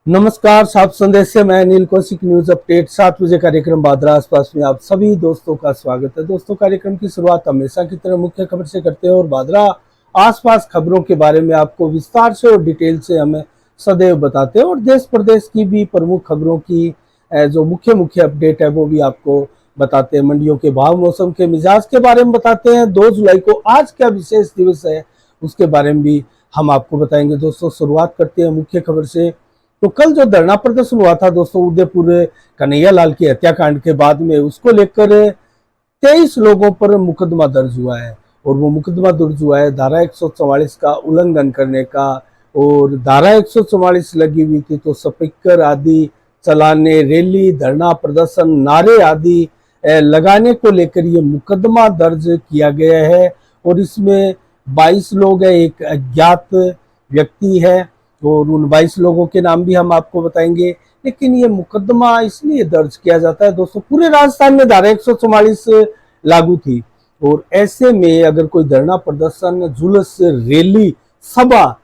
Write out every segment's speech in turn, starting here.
नमस्कार, सात संदेश से मैं अनिल कौशिक। न्यूज अपडेट 7 बजे कार्यक्रम बादरा आसपास में आप सभी दोस्तों का स्वागत है। दोस्तों, कार्यक्रम की शुरुआत हमेशा की तरह मुख्य खबर से करते हैं और बादरा आसपास खबरों के बारे में आपको विस्तार से और डिटेल से हमें सदैव बताते हैं और देश प्रदेश की भी प्रमुख खबरों की जो मुख्य मुख्य अपडेट है वो भी आपको बताते हैं। मंडियों के भाव, मौसम के मिजाज के बारे में बताते हैं। 2 जुलाई को आज क्या विशेष दिवस है उसके बारे में भी हम आपको बताएंगे। दोस्तों, शुरुआत करते हैं मुख्य खबर से। तो कल जो धरना प्रदर्शन हुआ था दोस्तों, उदयपुर कन्हैया लाल की हत्याकांड के बाद में, उसको लेकर 23 लोगों पर मुकदमा दर्ज हुआ है और वो मुकदमा दर्ज हुआ है धारा 144 का उल्लंघन करने का। और धारा 144 लगी हुई थी तो स्पीकर आदि चलाने, रैली, धरना प्रदर्शन, नारे आदि लगाने को लेकर ये मुकदमा दर्ज किया गया है। और इसमें 22 लोग हैं, एक अज्ञात व्यक्ति है और उन 22 लोगों के नाम भी हम आपको बताएंगे। लेकिन ये मुकदमा इसलिए दर्ज किया जाता है दोस्तों, पूरे राजस्थान में धारा 144 लागू थी और ऐसे में अगर कोई धरना प्रदर्शन, जुलूस, रैली, सभा,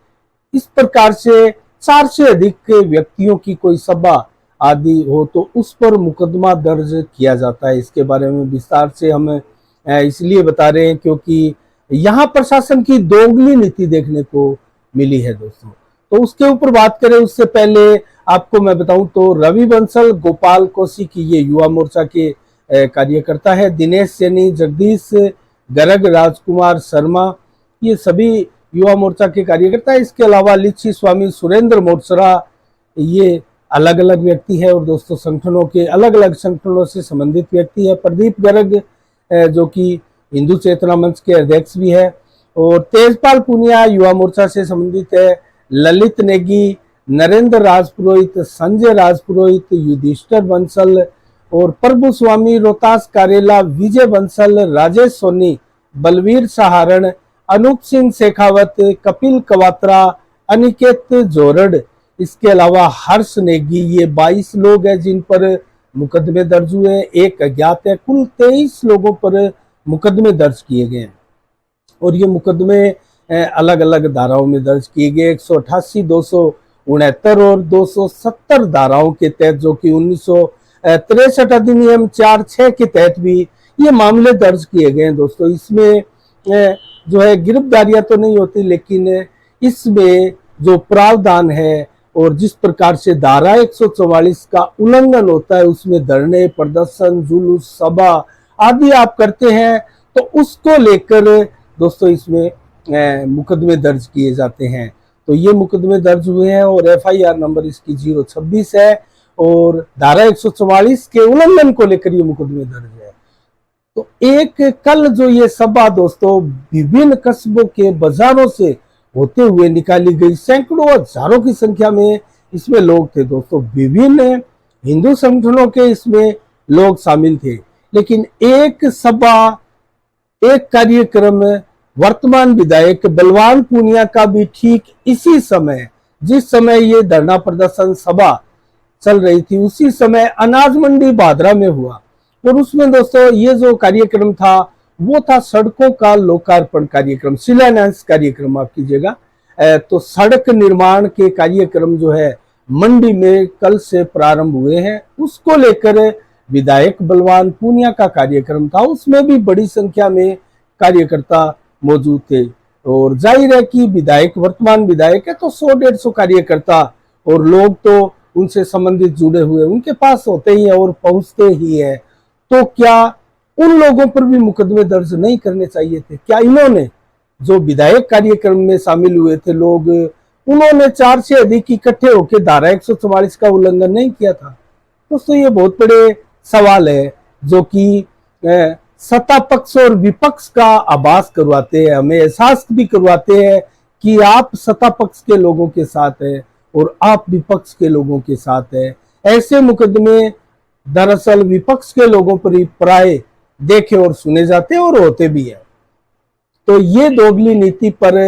इस प्रकार से 4 से अधिक व्यक्तियों की कोई सभा आदि हो तो उस पर मुकदमा दर्ज किया जाता है। इसके बारे में विस्तार से हम इसलिए बता रहे हैं क्योंकि यहाँ प्रशासन की दोगली नीति देखने को मिली है दोस्तों। तो उसके ऊपर बात करें उससे पहले आपको मैं बताऊं तो रवि बंसल, गोपाल कौशिक, ये युवा मोर्चा के कार्यकर्ता है। दिनेश सैनी, जगदीश गर्ग, राजकुमार शर्मा, ये सभी युवा मोर्चा के कार्यकर्ता है। इसके अलावा लिच्छी स्वामी, सुरेंद्र मोटसरा, ये अलग अलग व्यक्ति है और दोस्तों संगठनों के अलग अलग संगठनों से संबंधित व्यक्ति है। प्रदीप गर्ग जो कि हिंदू चेतना मंच के अध्यक्ष भी है और तेजपाल पुनिया युवा मोर्चा से संबंधित है। ललित नेगी, नरेंद्र राजपुरोहित, संजय राजपुरोहित, युधिष्ठिर बंसल और प्रभु स्वामी, रोहतास कारेला, विजय बंसल, राजेश सोनी, बलवीर सहारण, अनूप सिंह शेखावत, कपिल कवात्रा, अनिकेत जोरड़, इसके अलावा हर्ष नेगी, ये 22 लोग हैं जिन पर मुकदमे दर्ज हुए। एक अज्ञात है। कुल 23 लोगों पर मुकदमे दर्ज किए गए हैं और ये मुकदमे अलग अलग धाराओं में दर्ज किए गए। 188, 269 और 270 धाराओं के तहत, जो कि 1963 अधिनियम 4(6) के तहत भी ये मामले दर्ज किए गए हैं दोस्तों। इसमें जो है गिरफ्तारियां तो नहीं होती, लेकिन इसमें जो प्रावधान है और जिस प्रकार से धारा 144 का उल्लंघन होता है, उसमें धरने, प्रदर्शन, जुलूस, सभा आदि आप करते हैं तो उसको लेकर दोस्तों इसमें मुकदमे दर्ज किए जाते हैं। तो ये मुकदमे दर्ज हुए हैं और FIR नंबर इसकी 026 है और धारा 144 के उल्लंघन को लेकर ये मुकदमे दर्ज है। तो एक कल जो ये सभा दोस्तों विभिन्न कस्बों के बाजारों से होते हुए निकाली गई, सैकड़ों हजारों की संख्या में इसमें लोग थे दोस्तों। विभिन्न हिंदू संगठनों के इसमें लोग शामिल थे, लेकिन एक सभा, एक कार्यक्रम वर्तमान विधायक बलवान पूनिया का भी ठीक इसी समय, जिस समय ये धरना प्रदर्शन सभा चल रही थी, उसी समय अनाज मंडी बादरा में हुआ। और उसमें दोस्तों ये जो कार्यक्रम था वो था सड़कों का लोकार्पण कार्यक्रम, शिलान्यास कार्यक्रम आप कीजिएगा। तो सड़क निर्माण के कार्यक्रम जो है मंडी में कल से प्रारंभ हुए हैं, उसको लेकर विधायक बलवान पूनिया का कार्यक्रम था। उसमें भी बड़ी संख्या में कार्यकर्ता मौजूद थे और जाहिर है कि विधायक, वर्तमान विधायक है तो 100-150 कार्यकर्ता और लोग तो उनसे संबंधित जुड़े हुए उनके पास होते ही है और पहुंचते ही है। तो क्या उन लोगों पर भी मुकदमे दर्ज नहीं करने चाहिए थे? क्या इन्होंने, जो विधायक कार्यक्रम में शामिल हुए थे लोग, उन्होंने 4 से अधिक इकट्ठे होकर धारा 144 का उल्लंघन नहीं किया था? दोस्तों ये बहुत बड़े सवाल है जो कि सत्ता पक्ष और विपक्ष का आभास करवाते हैं, हमें एहसास भी करवाते हैं कि आप सत्ता पक्ष के लोगों के साथ हैं और आप विपक्ष के लोगों के साथ हैं। ऐसे मुकदमे दरअसल विपक्ष के लोगों पर ही प्राय देखे और सुने जाते हैं और होते भी है। तो ये दोगली नीति पर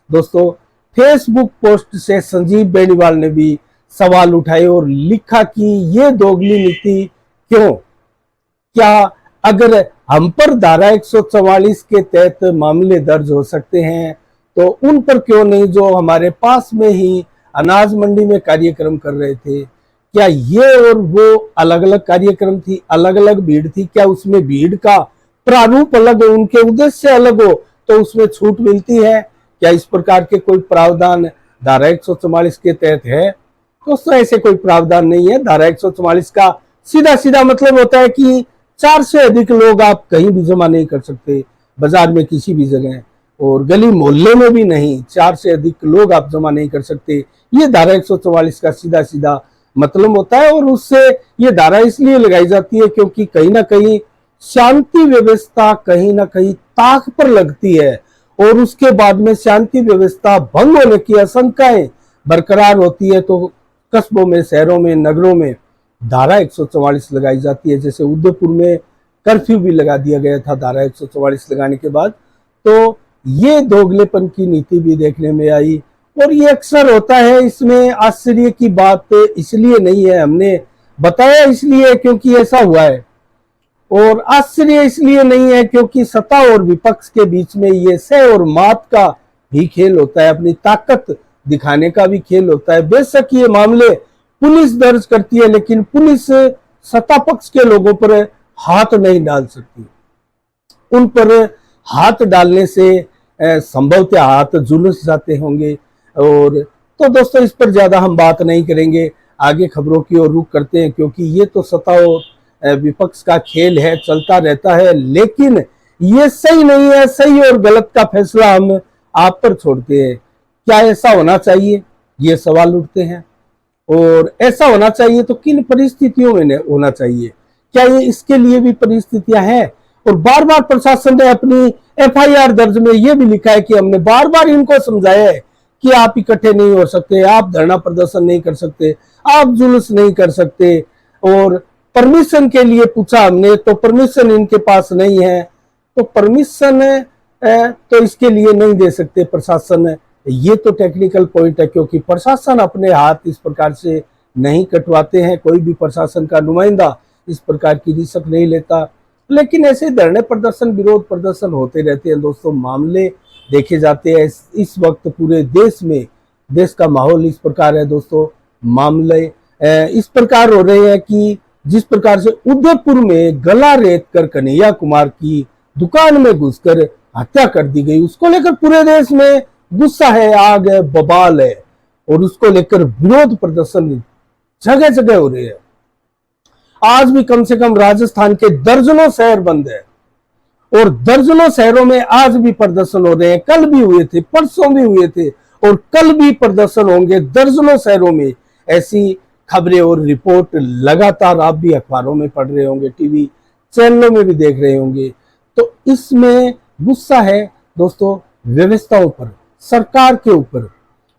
दोस्तों फेसबुक पोस्ट से संजीव बेनीवाल ने भी सवाल उठाए और लिखा कि ये दोगली नीति क्यों? क्या अगर हम पर धारा 144 के तहत मामले दर्ज हो सकते हैं तो उन पर क्यों नहीं जो हमारे पास में ही अनाज मंडी में कार्यक्रम कर रहे थे, क्या ये और वो अलग अलग कार्यक्रम थी, अलग अलग भीड़ थी? क्या उसमें भीड़ का प्रारूप अलग हो, उनके उद्देश्य अलग हो तो उसमें छूट मिलती है? क्या इस प्रकार के कोई प्रावधान धारा 144 के तहत है? दोस्तों ऐसे कोई प्रावधान नहीं है। धारा 144 का सीधा सीधा मतलब होता है कि 4 से अधिक लोग आप कहीं भी जमा नहीं कर सकते, बाजार में किसी भी जगह, और गली मोहल्ले में भी नहीं। 4 से अधिक लोग आप जमा नहीं कर सकते, ये धारा 144 का सीधा सीधा मतलब होता है। और उससे ये धारा इसलिए लगाई जाती है क्योंकि कहीं ना कहीं शांति व्यवस्था कहीं ना कहीं ताक पर लगती है, और उसके बाद में शांति व्यवस्था भंग होने की आशंकाएं बरकरार होती है तो कस्बों में, शहरों में, नगरों में धारा 144 लगाई जाती है। जैसे उदयपुर में कर्फ्यू भी लगा दिया गया था धारा 144 लगाने के बाद। तो ये दोगलेपन की नीति भी देखने में आई, और ये अक्सर होता है। इसमें आश्चर्य की बात इसलिए नहीं है, हमने बताया इसलिए क्योंकि ऐसा हुआ है, और आश्चर्य इसलिए नहीं है क्योंकि सत्ता और विपक्ष के बीच में ये सह और मात का भी खेल होता है, अपनी ताकत दिखाने का भी खेल होता है। बेशक ये मामले पुलिस दर्ज करती है, लेकिन पुलिस सत्ता पक्ष के लोगों पर हाथ नहीं डाल सकती। उन पर हाथ डालने से संभवतः हाथ झुलस जाते होंगे। और तो दोस्तों इस पर ज्यादा हम बात नहीं करेंगे, आगे खबरों की ओर रुख करते हैं, क्योंकि ये तो सत्ता और विपक्ष का खेल है, चलता रहता है। लेकिन ये सही नहीं है, सही और गलत का फैसला हम आप पर छोड़ते हैं। क्या ऐसा होना चाहिए, ये सवाल उठते हैं। और ऐसा होना चाहिए तो किन परिस्थितियों में होना चाहिए? क्या ये इसके लिए भी परिस्थितियां हैं? और बार बार प्रशासन ने अपनी FIR दर्ज में ये भी लिखा है कि हमने बार बार इनको समझाया है कि आप इकट्ठे नहीं हो सकते, आप धरना प्रदर्शन नहीं कर सकते, आप जुलूस नहीं कर सकते। और परमिशन के लिए पूछा हमने तो परमिशन इनके पास नहीं है, तो परमिशन तो इसके लिए नहीं दे सकते प्रशासन। ये तो टेक्निकल पॉइंट है, क्योंकि प्रशासन अपने हाथ इस प्रकार से नहीं कटवाते हैं, कोई भी प्रशासन का नुमाइंदा इस प्रकार की रिस्क नहीं लेता। लेकिन ऐसे धरने प्रदर्शन, विरोध प्रदर्शन होते रहते हैं दोस्तों, मामले देखे जाते हैं। इस वक्त पूरे देश में, देश का माहौल इस प्रकार है दोस्तों, मामले इस प्रकार हो रहे हैं कि जिस प्रकार से उदयपुर में गला रेत कर कन्हैया कुमार की दुकान में घुसकर हत्या कर दी गई, उसको लेकर पूरे देश में गुस्सा है, आग है, बवाल है, और उसको लेकर विरोध प्रदर्शन जगह जगह हो रहे हैं। आज भी कम से कम राजस्थान के दर्जनों शहर बंद है, और दर्जनों शहरों में आज भी प्रदर्शन हो रहे हैं। कल भी हुए थे, परसों भी हुए थे, और कल भी प्रदर्शन होंगे दर्जनों शहरों में। ऐसी खबरें और रिपोर्ट लगातार आप भी अखबारों में पढ़ रहे होंगे, टीवी चैनलों में भी देख रहे होंगे। तो इसमें गुस्सा है दोस्तों व्यवस्थाओं पर, सरकार के ऊपर,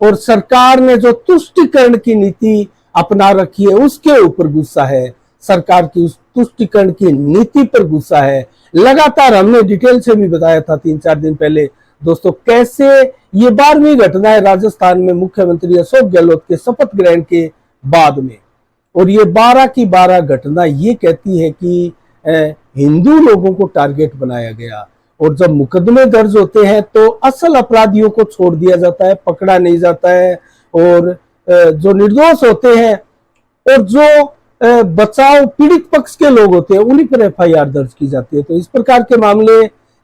और सरकार ने जो तुष्टिकरण की नीति अपना रखी है उसके ऊपर गुस्सा है। सरकार की उस तुष्टिकरण की नीति पर गुस्सा है। लगातार हमने डिटेल से भी बताया था 3-4 दिन पहले दोस्तों, कैसे ये 12वीं घटना है राजस्थान में मुख्यमंत्री अशोक गहलोत के शपथ ग्रहण के बाद में। और ये 12 की 12 घटना ये कहती है कि हिंदू लोगों को टारगेट बनाया गया, और जब मुकदमे दर्ज होते हैं तो असल अपराधियों को छोड़ दिया जाता है, पकड़ा नहीं जाता है, और जो निर्दोष होते हैं और जो बचाव पीड़ित पक्ष के लोग होते हैं उन्हीं पर FIR दर्ज की जाती है। तो इस प्रकार के मामले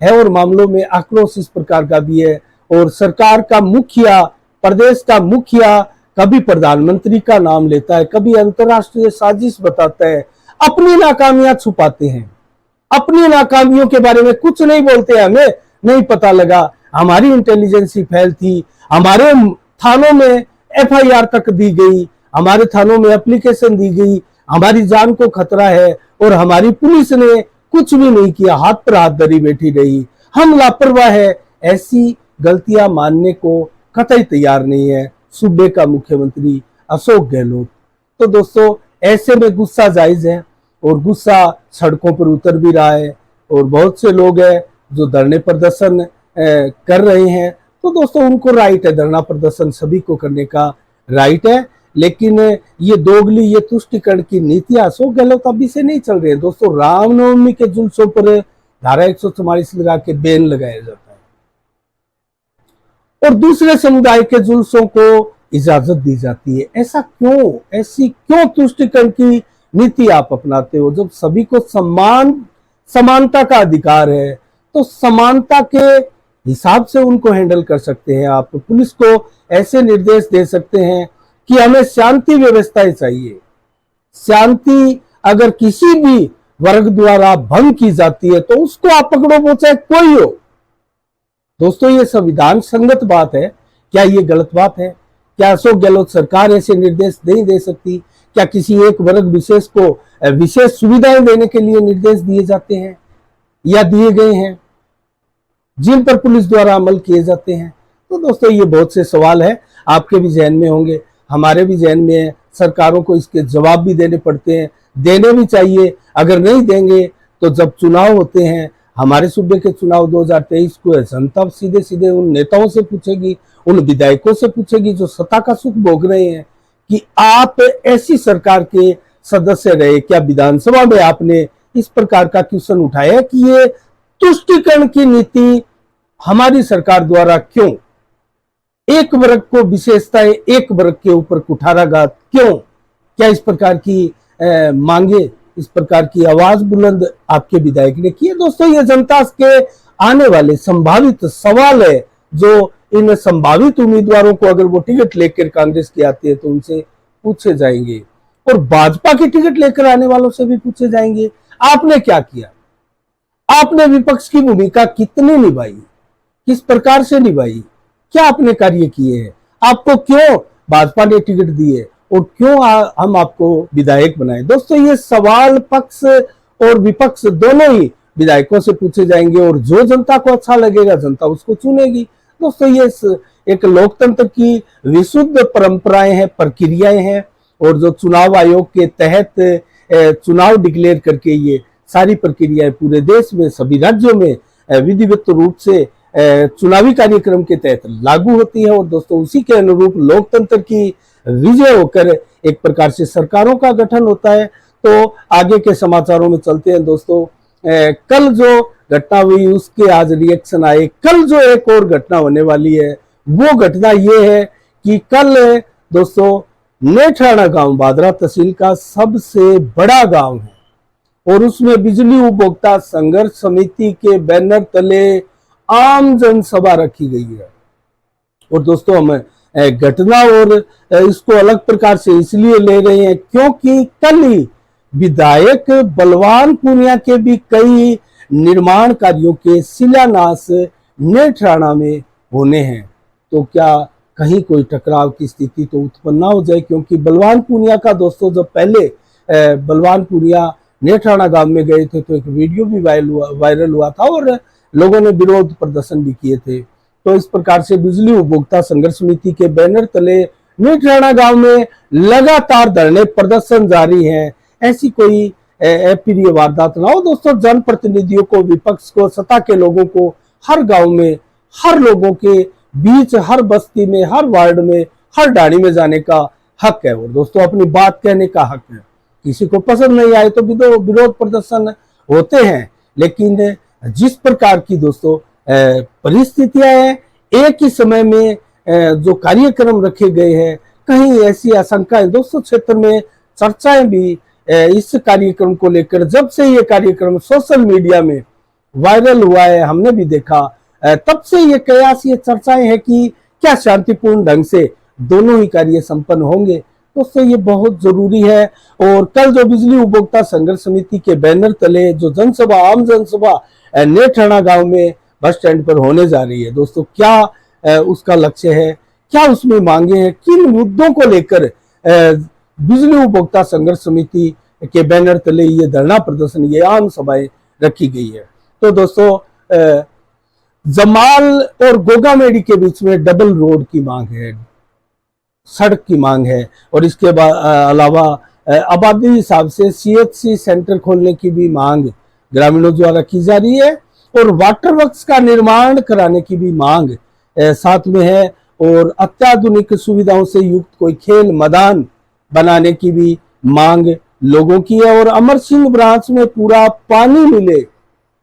है, और मामलों में आक्रोश इस प्रकार का भी है। और सरकार का मुखिया, प्रदेश का मुखिया कभी प्रधानमंत्री का नाम लेता है, कभी अंतरराष्ट्रीय साजिश बताता है, अपनी नाकामियां छुपाते हैं, अपनी नाकामियों के बारे में कुछ नहीं बोलते। हमें नहीं पता लगा, हमारी इंटेलिजेंसी फेल थी, हमारे थानों में FIR तक दी गई, हमारे थानों में एप्लीकेशन दी गई, हमारी जान को खतरा है, और हमारी पुलिस ने कुछ भी नहीं किया, हाथ पर हाथ धरी बैठी रही, हम लापरवाह है। ऐसी गलतियां मानने को कतई तैयार नहीं है सूबे का मुख्यमंत्री अशोक गहलोत। तो दोस्तों ऐसे में गुस्सा जायज है, और गुस्सा सड़कों पर उतर भी रहा है, और बहुत से लोग हैं जो धरने प्रदर्शन कर रहे हैं। तो दोस्तों उनको राइट है, धरना प्रदर्शन सभी को करने का राइट है। लेकिन ये दोगली, ये तुष्टिकरण की नीतियां अशोक गहलोत अभी से नहीं चल रही है दोस्तों। रामनवमी के जुलूसों पर धारा 144 लगा के बैन लगाया जाता है, और दूसरे समुदाय के जुलूसों को इजाजत दी जाती है। ऐसा क्यों, ऐसी क्यों तुष्टिकरण की नीति आप अपनाते हो? जब सभी को समानता का अधिकार है तो समानता के हिसाब से उनको हैंडल कर सकते हैं आप। पुलिस को ऐसे निर्देश दे सकते हैं कि हमें शांति व्यवस्थाएं चाहिए, शांति अगर किसी भी वर्ग द्वारा भंग की जाती है तो उसको आप पकड़ो, वो चाहे कोई हो। दोस्तों, ये संविधान संगत बात है क्या? ये गलत बात है क्या? अशोक गहलोत सरकार ऐसे निर्देश नहीं दे सकती क्या? किसी एक वर्ग विशेष को विशेष सुविधाएं देने के लिए निर्देश दिए जाते हैं या दिए गए हैं जिन पर पुलिस द्वारा अमल किए जाते हैं? तो दोस्तों, ये बहुत से सवाल है, आपके भी जहन में होंगे, हमारे भी जहन में है। सरकारों को इसके जवाब भी देने पड़ते हैं, देने भी चाहिए। अगर नहीं देंगे तो जब चुनाव होते हैं, हमारे सूबे के चुनाव 2023 को है, जनता सीधे सीधे उन नेताओं से पूछेगी, उन विधायकों से पूछेगी जो सत्ता का सुख भोग रहे हैं कि आप ऐसी सरकार के सदस्य रहे, क्या विधानसभा में आपने इस प्रकार का क्वेश्चन उठाया कि ये तुष्टिकरण की नीति हमारी सरकार द्वारा क्यों, एक वर्ग को विशेषताएं एक वर्ग के ऊपर कुठाराघात क्यों? क्या इस प्रकार की मांगे, इस प्रकार की आवाज बुलंद आपके विधायक ने की है? दोस्तों, ये जनता के आने वाले संभावित सवाल है जो इन संभावित उम्मीदवारों को अगर वो टिकट लेकर कांग्रेस की आती है तो उनसे पूछे जाएंगे, और भाजपा की टिकट लेकर आने वालों से भी पूछे जाएंगे, आपने क्या किया, आपने विपक्ष की भूमिका कितनी निभाई, किस प्रकार से निभाई, क्या आपने कार्य किए हैं, आपको क्यों भाजपा ने टिकट दिए और क्यों हम आपको विधायक बनाए? दोस्तों, ये सवाल पक्ष और विपक्ष दोनों ही विधायकों से पूछे जाएंगे और जो जनता को अच्छा लगेगा जनता उसको चुनेगी। दोस्तों, ये एक लोकतंत्र की विशुद्ध परंपराएं हैं, प्रक्रियाएं हैं, और जो चुनाव आयोग के तहत चुनाव डिक्लेयर करके ये सारी प्रक्रियाएं पूरे देश में सभी राज्यों में विधिवत रूप से चुनावी कार्यक्रम के तहत लागू होती है। और दोस्तों, उसी के अनुरूप लोकतंत्र की विजय होकर एक प्रकार से सरकारों का गठन होता है। तो आगे के समाचारों में चलते हैं दोस्तों। कल जो घटना हुई उसके आज रिएक्शन आए। कल जो एक और घटना होने वाली है वो घटना ये है कि कल दोस्तों नेठाणा गांव भादरा तहसील का सबसे बड़ा गांव है और उसमें बिजली उपभोक्ता संघर्ष समिति के बैनर तले आम जनसभा रखी गई है। और दोस्तों, हम घटना और इसको अलग प्रकार से इसलिए ले रहे हैं क्योंकि कल ही विधायक बलवान पूनिया के भी कई निर्माण कार्यों के शिलान्यास नेठाणा में होने हैं। तो क्या कहीं कोई टकराव की स्थिति तो उत्पन्न ना हो जाए, क्योंकि बलवान पूनिया का दोस्तों जब पहले बलवान पूनिया नेठाणा गांव में गए थे तो एक वीडियो भी वायरल हुआ था और लोगों ने विरोध प्रदर्शन भी किए थे। तो इस प्रकार से बिजली उपभोक्ता संघर्ष समिति के बैनर तले नेठाणा गांव में लगातार धरने प्रदर्शन जारी है। ऐसी कोई अप्रिय वारदात ना हो दोस्तों। जनप्रतिनिधियों को, विपक्ष को, सत्ता के लोगों को हर गांव में, हर लोगों के बीच, हर बस्ती में, हर वार्ड में, हर डाणी में जाने का हक है और दोस्तों अपनी बात कहने का हक है। किसी को पसंद नहीं आए तो विरोध प्रदर्शन होते हैं, लेकिन जिस प्रकार की दोस्तों परिस्थितियां हैं, एक ही समय में जो कार्यक्रम रखे गए हैं, कहीं ऐसी आशंकाएं दोस्तों क्षेत्र में चर्चाएं भी इस कार्यक्रम को लेकर, जब से ये कार्यक्रम सोशल मीडिया में वायरल हुआ है हमने भी देखा, तब से ये कयास, ये चर्चाएं हैं कि क्या शांतिपूर्ण ढंग से दोनों ही कार्य संपन्न होंगे। दोस्तों, ये बहुत जरूरी है। और कल जो बिजली उपभोक्ता संघर्ष समिति के बैनर तले जो जनसभा, आम जनसभा नेठाणा गांव में बस स्टैंड पर होने जा रही है दोस्तों, क्या उसका लक्ष्य है, क्या उसमें मांगे हैं, किन मुद्दों को लेकर बिजली उपभोक्ता संघर्ष समिति के बैनर तले ये धरना प्रदर्शन, ये आम सभाएं रखी गई है। तो दोस्तों, जमाल और गोगामेडी के बीच में डबल रोड की मांग है, सड़क की मांग है, और इसके अलावा आबादी हिसाब से CHC सेंटर खोलने की भी मांग ग्रामीणों द्वारा की जा रही है, और वाटर वर्क्स का निर्माण कराने की भी मांग साथ में है, और अत्याधुनिक सुविधाओं से युक्त कोई खेल मैदान बनाने की भी मांग लोगों की है, और अमर सिंह ब्रांच में पूरा पानी मिले,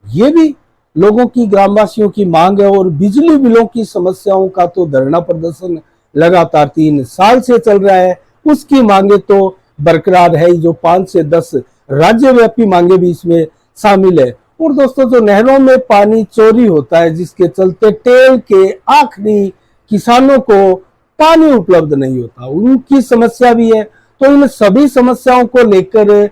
ये भी लोगों की, ग्रामवासियों की मांग है। और बिजली बिलों की समस्याओं का तो धरना प्रदर्शन लगातार 3 साल से चल रहा है, उसकी मांगे तो बरकरार है ही, जो 5 से 10 राज्यव्यापी मांगे भी इसमें शामिल है। और दोस्तों, जो नहरों में पानी चोरी होता है, जिसके चलते टेल के आखिरी किसानों को पानी उपलब्ध नहीं होता, उनकी समस्या भी है। तो इन सभी समस्याओं को लेकर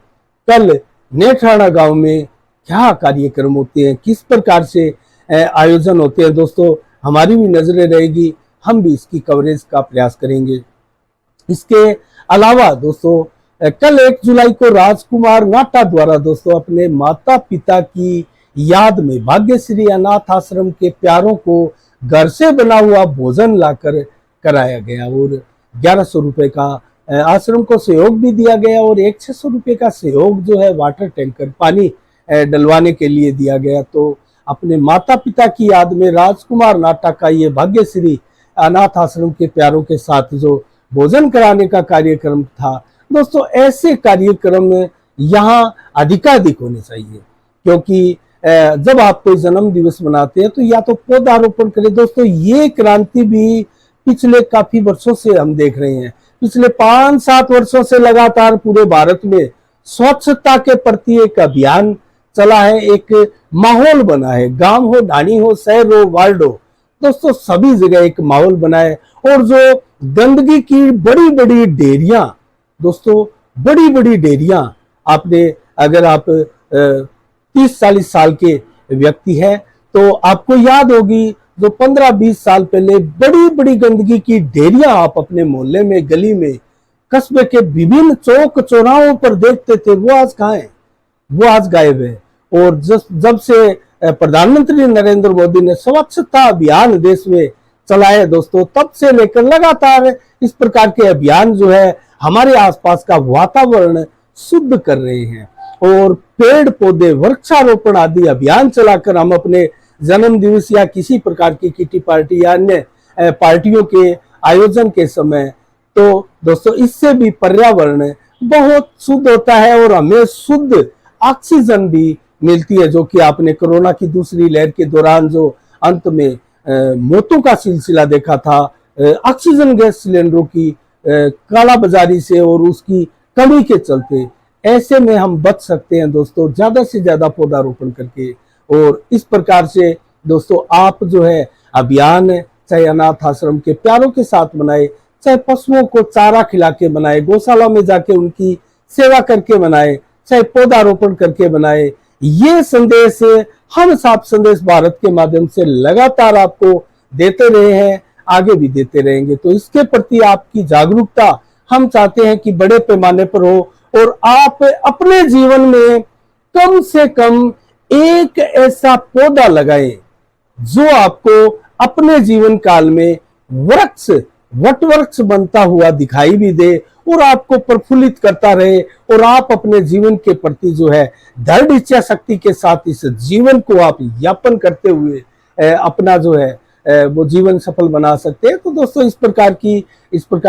कल नेठाणा गांव में क्या कार्यक्रम होते हैं, किस प्रकार से आयोजन होते हैं, दोस्तों हमारी भी नजरें रहेगी, हम भी इसकी कवरेज का प्रयास करेंगे। इसके अलावा दोस्तों, कल 1 जुलाई को राजकुमार नाटा द्वारा दोस्तों अपने माता पिता की याद में भाग्यश्री अनाथ आश्रम के प्यारों को घर से बना हुआ भोजन लाकर कराया गया और 1100 रुपए का आश्रम को सहयोग भी दिया गया और 600 रुपए का सहयोग जो है वाटर टैंकर पानी डलवाने के लिए दिया गया। तो अपने माता पिता की याद में राजकुमार नाटा का ये भाग्यश्री अनाथ आश्रम के प्यारों के साथ जो भोजन कराने का कार्यक्रम था, दोस्तों ऐसे कार्यक्रम यहाँ अधिकाधिक होने चाहिए, क्योंकि जब आप कोई जन्म दिवस मनाते हैं तो या तो पौधारोपण करें। दोस्तों ये क्रांति भी पिछले काफी वर्षों से हम देख रहे हैं, पिछले 5-7 वर्षों से लगातार पूरे भारत में स्वच्छता के प्रति एक अभियान चला है, एक माहौल बना है, गांव हो, ढाणी हो, शहर हो, वार्ड हो, दोस्तों सभी जगह एक माहौल बना है। और जो गंदगी की बड़ी बड़ी डेयरियां, दोस्तों बड़ी बड़ी डेयरियां, आपने अगर आप 30-40 साल के व्यक्ति है तो आपको याद होगी, जो 15-20 साल पहले बड़ी बड़ी गंदगी की डेयरियां आप अपने मोहल्ले में, गली में, कस्बे के विभिन्न चौक चौराहों पर देखते थे, वो आज कहाँ है? वो आज गायब है। और जब से प्रधानमंत्री नरेंद्र मोदी ने स्वच्छता अभियान देश में चलाया दोस्तों, तब से लेकर लगातार इस प्रकार के अभियान जो है हमारे आसपास का वातावरण शुद्ध कर रहे हैं। और पेड़ पौधे, वृक्षारोपण आदि अभियान चलाकर हम अपने जन्म दिवस या किसी प्रकार की किटी पार्टी या अन्य पार्टियों के आयोजन के समय, तो दोस्तों इससे भी पर्यावरण बहुत शुद्ध होता है और हमें शुद्ध ऑक्सीजन भी मिलती है, जो कि आपने कोरोना की दूसरी लहर के दौरान जो अंत में मौतों का सिलसिला देखा था ऑक्सीजन गैस सिलेंडरों की कालाबाजारी से और उसकी कमी के चलते, ऐसे में हम बच सकते हैं दोस्तों ज्यादा से ज्यादा पौधारोपण करके। और इस प्रकार से दोस्तों आप जो है अभियान, चाहे अनाथ आश्रम के प्यारों के साथ बनाए, चाहे पशुओं को चारा खिला के बनाए, गौशाला में जाके उनकी सेवा करके बनाए, चाहे पौधारोपण करके बनाए, ये संदेश हम साफ संदेश भारत के माध्यम से लगातार आपको देते रहे हैं, आगे भी देते रहेंगे। तो इसके प्रति आपकी जागरूकता हम चाहते हैं कि बड़े पैमाने पर हो और आप अपने जीवन में कम से कम एक ऐसा पौधा लगाएं जो आपको अपने जीवन काल में वृक्ष, वटवृक्ष बनता हुआ दिखाई भी दे और आपको प्रफुल्लित करता रहे और आप अपने जीवन के प्रति जो है दृढ़ इच्छा शक्ति के साथ इस जीवन को आप यापन करते हुए अपना जो है वो जीवन सफल बना सकते हैं। तो दोस्तों इस प्रकार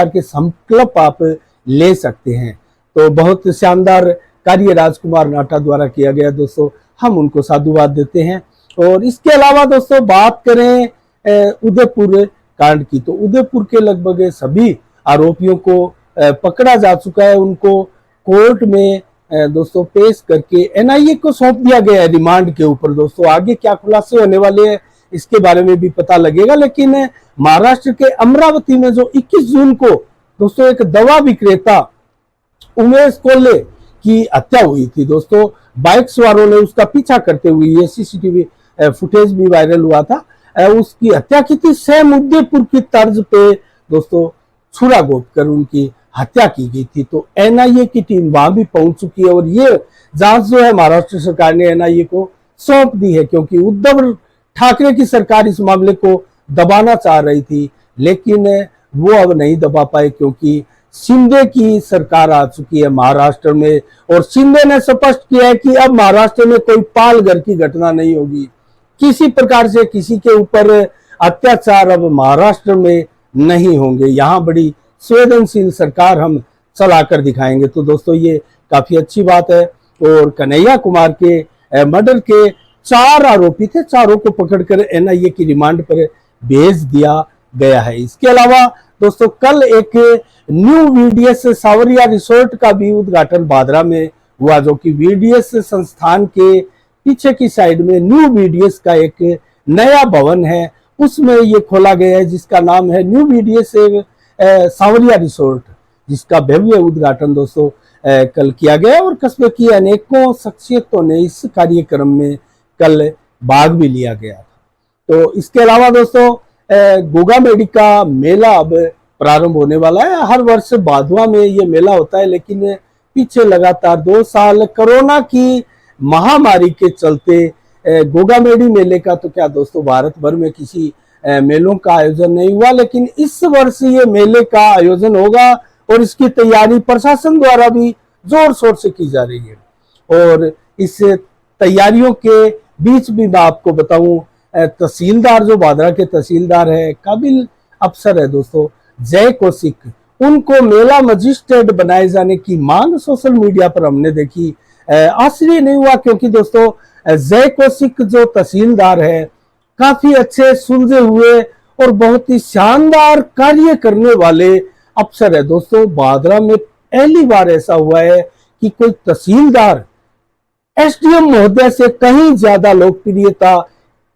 के संकल्प आप ले सकते हैं। तो बहुत शानदार कार्य राजकुमार नाटा द्वारा किया गया दोस्तों, हम उनको साधुवाद देते हैं। और इसके अलावा दोस्तों बात करें उदयपुर कांड की, तो उदयपुर के लगभग सभी आरोपियों को पकड़ा जा चुका है, उनको कोर्ट में दोस्तों पेश करके एनआईए को सौंप दिया गया है रिमांड के ऊपर। दोस्तों आगे क्या खुलासे होने वाले हैं इसके बारे में भी पता लगेगा। लेकिन महाराष्ट्र के अमरावती में जो 21 जून को दोस्तों एक दवा विक्रेता उमेश कोल्हे की हत्या हुई थी दोस्तों, बाइक सवारों ने उसका पीछा करते हुए, ये सीसीटीवी फुटेज भी वायरल हुआ था, उसकी हत्या की थी। सेम उदयपुर की तर्ज पे दोस्तों छुरा घोंप कर उनकी हत्या की गई थी। तो एनआईए की टीम वहां भी पहुंच चुकी है और ये जांच जो है महाराष्ट्र सरकार ने एनआईए को सौंप दी है, क्योंकि उद्धव ठाकरे की सरकार इस मामले को दबाना चाह रही थी, लेकिन वो अब नहीं दबा पाए क्योंकि शिंदे की सरकार आ चुकी है महाराष्ट्र में और शिंदे ने स्पष्ट किया है कि अब महाराष्ट्र में कोई पालघर की घटना नहीं होगी, किसी प्रकार से किसी के ऊपर अत्याचार अब महाराष्ट्र में नहीं होंगे। यहाँ बड़ी संवेदनशील सरकार हम चलाकर दिखाएंगे। तो दोस्तों ये काफी अच्छी बात है। और कन्हैया कुमार के मर्डर के 4 आरोपी थे, चारों को पकड़कर एनआईए की रिमांड पर भेज दिया गया है। इसके अलावा दोस्तों कल एक न्यू वीडीएस सावरिया रिसोर्ट का भी उद्घाटन भादरा में हुआ, जो कि वीडीएस संस्थान के पीछे की साइड में न्यू वीडीएस का एक नया भवन है, उसमें ये खोला गया है, जिसका नाम है न्यू वीडीएस सावरिया रिसोर्ट, जिसका भव्य उद्घाटन दोस्तों कल किया गया। और कस्बे की अनेकों शख्सियतों ने इस कार्यक्रम में कल भाग भी लिया गया था। तो इसके अलावा दोस्तों गोगा मेडी का मेला अब प्रारंभ होने वाला है। हर वर्ष भादवा में ये मेला होता है, लेकिन पीछे लगातार 2 साल कोरोना की महामारी के चलते गोगा मेडी मेले का तो क्या दोस्तों भारत भर में किसी मेलों का आयोजन नहीं हुआ, लेकिन इस वर्ष ये मेले का आयोजन होगा और इसकी तैयारी प्रशासन द्वारा भी जोर शोर से की जा रही है। और इस तैयारियों के बीच भी मैं आपको बताऊं, तहसीलदार जो भादरा के तहसीलदार है, काबिल अफसर है दोस्तों जय कौशिक, उनको मेला मजिस्ट्रेट बनाए जाने की मांग सोशल मीडिया पर हमने देखी। आश्चर्य नहीं हुआ, क्योंकि दोस्तों जय कौशिक जो तहसीलदार है काफी अच्छे, सुलझे हुए और बहुत ही शानदार कार्य करने वाले अफसर है। दोस्तों भादरा में पहली बार ऐसा हुआ है कि कोई तहसीलदार एसडीएम महोदय से कहीं ज्यादा लोकप्रियता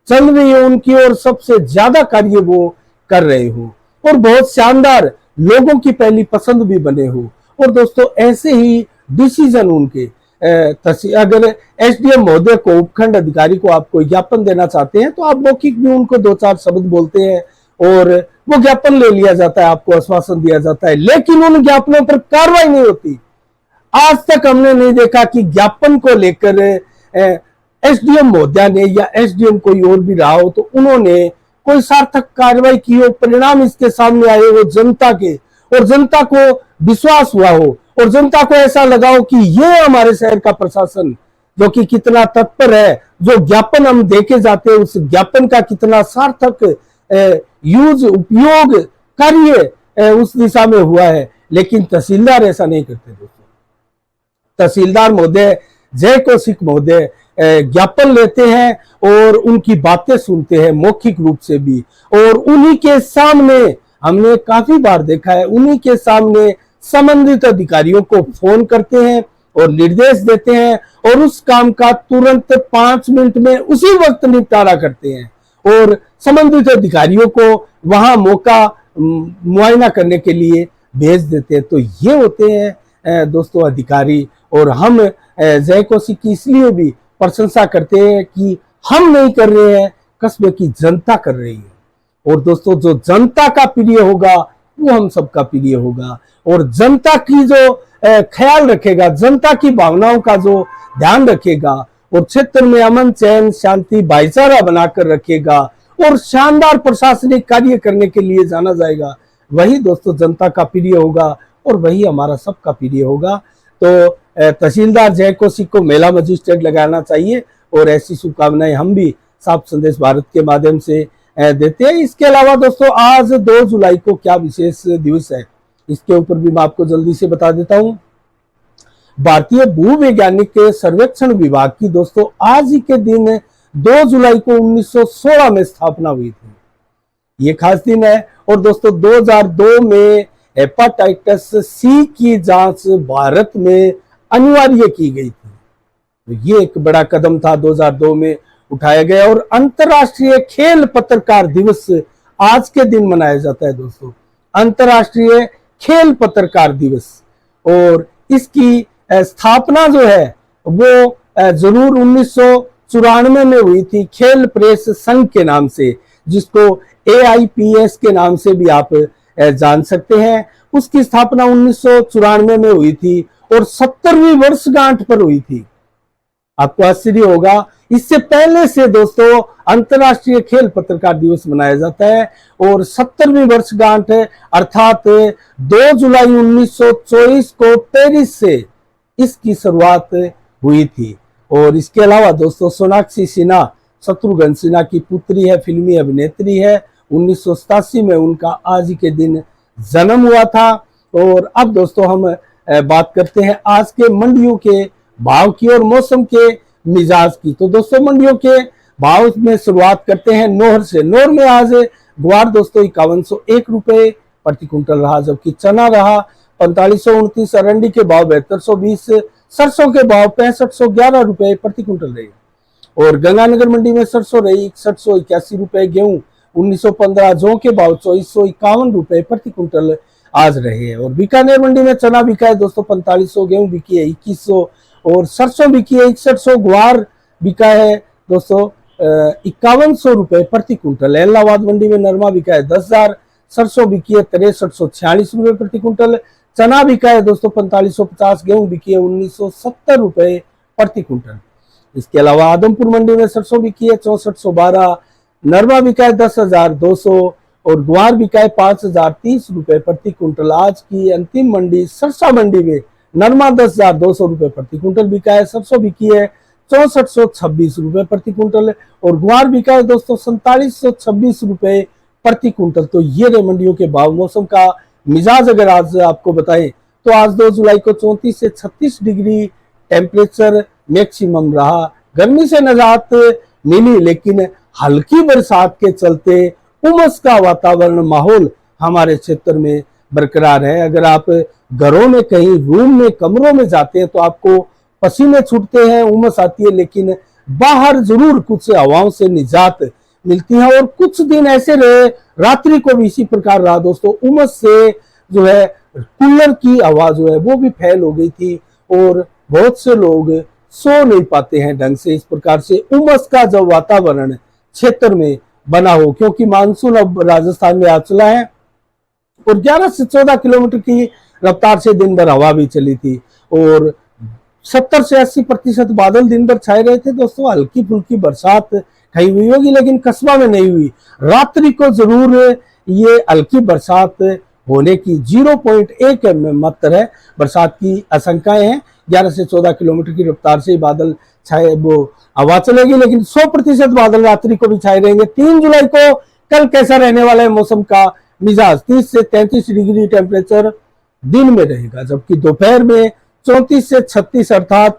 चल रही है उनकी, और सबसे ज्यादा कार्य वो कर रहे हो और बहुत शानदार लोगों की पहली पसंद भी बने हो। और दोस्तों ऐसे ही डिसीजन उनके, अगर एसडीएम महोदय को, उपखंड अधिकारी को आप कोई ज्ञापन देना चाहते हैं तो आप मौखिक भी उनको 2-4 शब्द बोलते हैं और वो ज्ञापन ले लिया जाता है, आपको आश्वासन दिया जाता है, लेकिन उन ज्ञापनों पर कार्रवाई नहीं होती। आज तक हमने नहीं देखा कि ज्ञापन को लेकर एसडीएम महोदया ने या एसडीएम कोई और भी रहा हो तो उन्होंने कोई सार्थक कार्रवाई की हो, परिणाम इसके सामने आए हो जनता के, और जनता को विश्वास हुआ हो और जनता को ऐसा लगा हो कि ये हमारे शहर का प्रशासन जो कि कितना तत्पर है, जो ज्ञापन हम देके जाते हैं उस ज्ञापन का कितना सार्थक उपयोग कार्य उस दिशा में हुआ है। लेकिन तहसीलदार ऐसा नहीं करते दोस्तों। तहसीलदार महोदय जय कौशिक महोदय ज्ञापन लेते हैं और उनकी बातें सुनते हैं मौखिक रूप से भी, और उन्हीं के सामने हमने काफी बार देखा है, उन्हीं के सामने संबंधित अधिकारियों को फोन करते हैं और निर्देश देते हैं और उस काम का तुरंत 5 मिनट में उसी वक्त निपटारा करते हैं और संबंधित अधिकारियों को वहां मौका मुआयना करने के लिए भेज देते हैं। तो ये होते हैं दोस्तों अधिकारी, और हम जय कौशिक की इसलिए भी प्रशंसा करते हैं कि हम नहीं कर रहे हैं, कस्बे की जनता कर रही है। और दोस्तों जो जनता का प्रिय होगा वो हम सबका प्रिय होगा, और जनता की जो ख्याल रखेगा, जनता की भावनाओं का जो ध्यान रखेगा और क्षेत्र में अमन चैन शांति भाईचारा बनाकर रखेगा और शानदार प्रशासनिक कार्य करने के लिए जाना जाएगा, वही दोस्तों जनता का प्रिय होगा और वही हमारा सबका प्रिय होगा। तो तहसीलदार जय कौशिक को मेला मजिस्ट्रेट लगाना चाहिए, और ऐसी शुभकामनाएं हम भी साफ संदेश भारत के माध्यम से देते हैं। इसके अलावा दोस्तों आज 2 जुलाई को क्या विशेष दिवस है, इसके ऊपर भी मैं आपको जल्दी से बता देता हूं। भारतीय भूवैज्ञानिक सर्वेक्षण विभाग की दोस्तों आज ही के दिन 2 जुलाई को 1916 में स्थापना हुई थी। ये खास दिन है। और दोस्तों 2002 में हेपाटाइटिस सी की जांच भारत में अनिवार्य की गई थी। तो ये एक बड़ा कदम था 2002 में उठाया गया। और अंतर्राष्ट्रीय खेल पत्रकार दिवस आज के दिन मनाया जाता है दोस्तों, अंतर्राष्ट्रीय खेल पत्रकार दिवस। और इसकी स्थापना जो है वो जरूर 1994 में हुई थी खेल प्रेस संघ के नाम से, जिसको AIPS के नाम से भी आप जान सकते हैं। उसकी स्थापना 1994 में हुई थी और 70वीं वर्षगांठ पर हुई थी। आपको आश्चर्य होगा, इससे पहले से दोस्तों अंतर्राष्ट्रीय खेल पत्रकार दिवस मनाया जाता है, और 70वीं वर्षगांठ अर्थात 2 जुलाई 1924 को पेरिस से इसकी शुरुआत हुई थी। और इसके अलावा दोस्तों सोनाक्षी सिन्हा शत्रुघ्न सिन्हा की पुत्री है, फिल्मी अभिनेत्री है। 1987 में उनका आज के दिन जन्म हुआ था। और अब दोस्तों हम बात करते हैं आज के मंडियों के भाव की और मौसम के मिजाज की। तो दोस्तों मंडियों के भाव में शुरुआत करते हैं नोहर से। नोहर में आज ग्वार दोस्तों 5101 रुपए प्रति कुंटल रहा, जबकि चना रहा 4529, अरंडी के भाव 7220, सरसों के भाव 6511 रुपए प्रति कुंटल रहे। और गंगानगर मंडी में सरसों रही 6181 रुपए, गेहूं 1915, जौ के भाव 2451 रुपए प्रति कुंटल आज रहे हैं। और बीकानेर मंडी में चना बिका है 24500, गेहूं बिकी है 2100 और सरसों बिकी है 6100, ग्वार बिका है दोस्तों 5100 रुपए प्रति कुंटल। इलाहाबाद मंडी में नरमा बिका है 10,000, सरसों बिकी है 6346 रुपए प्रति कुंटल, चना बिका है दोस्तों 4550, गेहूं बिकी है 1970 रुपए प्रति कुंटल। इसके अलावा आदमपुर मंडी में सरसों बिकी है 6412, नरमा बिका है 10,200 और ग्वार बिका है 5,030 रुपए प्रति कुंटल। आज की अंतिम मंडी सरसा मंडी में नरमा 10,200 रुपए प्रति कुंटल बिका है, सरसों बिकी है 6426 रुपए प्रति कुंटल और ग्वार बिका है दोस्तों 4726 रुपए प्रति कुंटल। तो ये रहे मंडियों के भाव। मौसम का मिजाज अगर आज आपको बताएं तो आज 2 जुलाई को 34 से 36 डिग्री टेम्परेचर मैक्सिमम रहा। गर्मी से निजात मिली, लेकिन हल्की बरसात के चलते उमस का वातावरण माहौल हमारे क्षेत्र में बरकरार है। अगर आप घरों में कहीं रूम में कमरों में जाते हैं तो आपको पसीने छूटते हैं, उमस आती है, लेकिन बाहर जरूर कुछ हवाओं से निजात मिलती है। और कुछ दिन ऐसे रहे, रात्रि को भी इसी प्रकार रहा दोस्तों। उमस से जो है कूलर की हवा जो है वो भी फैल हो गई थी और बहुत से लोग सो नहीं पाते हैं ढंग से। इस प्रकार से उमस का जो वातावरण क्षेत्र में बना हो, क्योंकि मानसून अब राजस्थान में आ चला है और 11 से 14 किलोमीटर की रफ्तार से दिन भर हवा भी चली थी और 70 से 80% बादल दिन भर छाए रहे थे दोस्तों। हल्की फुल्की बरसात कहीं हुई होगी, लेकिन कस्बा में नहीं हुई। रात्रि को जरूर ये हल्की बरसात होने की 0.1 mm मात्र है बरसात की आशंकाएं हैं। 11 से 14 किलोमीटर की रफ्तार से बादल छाए, वो हवा चलेगी, लेकिन 100% बादल रात्रि को भी छाए रहेंगे। 3 जुलाई को कल कैसा रहने वाला है मौसम का मिजाज? 30 से 33 डिग्री टेम्परेचर दिन में रहेगा, जबकि दोपहर में 34 से 36, अर्थात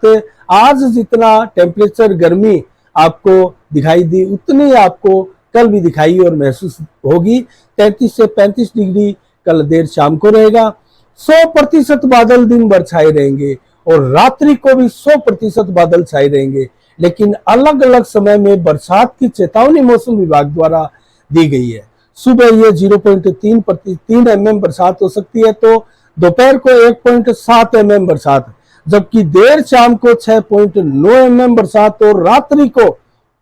आज जितना टेम्परेचर गर्मी आपको दिखाई दी उतनी आपको कल भी दिखाई और महसूस होगी। 33 से 35 डिग्री कल देर शाम को रहेगा। 100% बादल दिन भर छाए रहेंगे और रात्रि को भी 100% बादल छाए रहेंगे, लेकिन अलग अलग समय में बरसात की चेतावनी मौसम विभाग द्वारा दी गई है। सुबह ये 0.3 mm बरसात हो सकती है, तो दोपहर को 1.7 mm बरसात, जबकि देर शाम को 6.9 mm बरसात और रात्रि को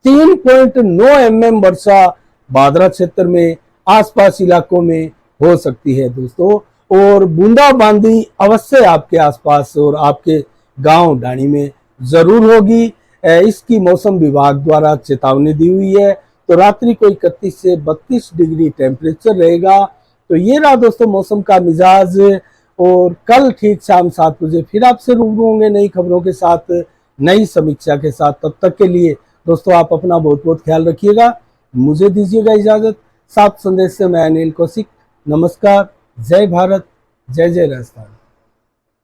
3.9 mm वर्षा बादरा क्षेत्र में आसपास इलाकों में हो सकती है दोस्तों। और बूंदाबांदी अवश्य आपके आसपास और आपके गांव ढाणी में जरूर होगी। इसकी मौसम विभाग द्वारा चेतावनी दी हुई है। तो रात्रि को 31 से 32 डिग्री टेम्परेचर रहेगा। तो ये रहा दोस्तों मौसम का मिजाज। और कल ठीक शाम 7 बजे फिर आपसे रूबरू होंगे नई खबरों के साथ, नई समीक्षा के साथ। तब तक के लिए दोस्तों आप अपना बहुत बहुत ख्याल रखिएगा। मुझे दीजिएगा इजाजत। सात संदेश से मैं अनिल कौशिक। नमस्कार। जय भारत, जय जय राजस्थान।